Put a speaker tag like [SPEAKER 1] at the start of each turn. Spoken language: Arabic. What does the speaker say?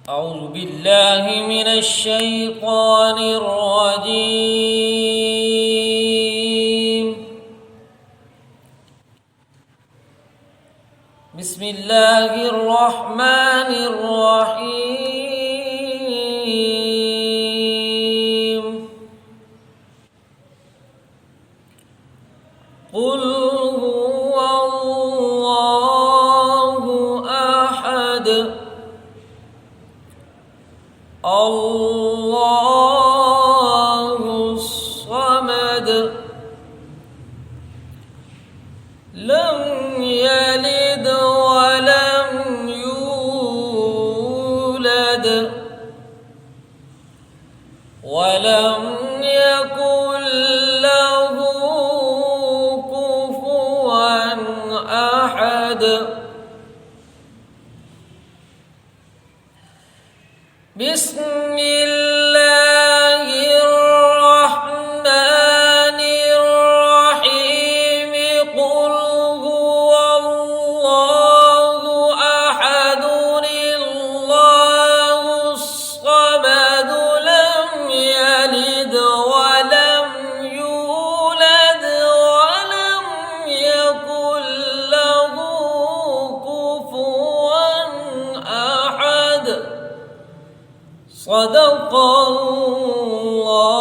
[SPEAKER 1] أعوذ بالله من الشيطان الرجيم. بسم الله الرحمن الرحيم. قل هو الله أحد الله الصمد لم يلد ولم يولد ولم يكن له كفوا أحد. بسم الله الرحمن الرحيم. قل هو الله أحد الله الصمد لم يلد ولم يولد ولم يكن له كفوا أحد. صدق الله.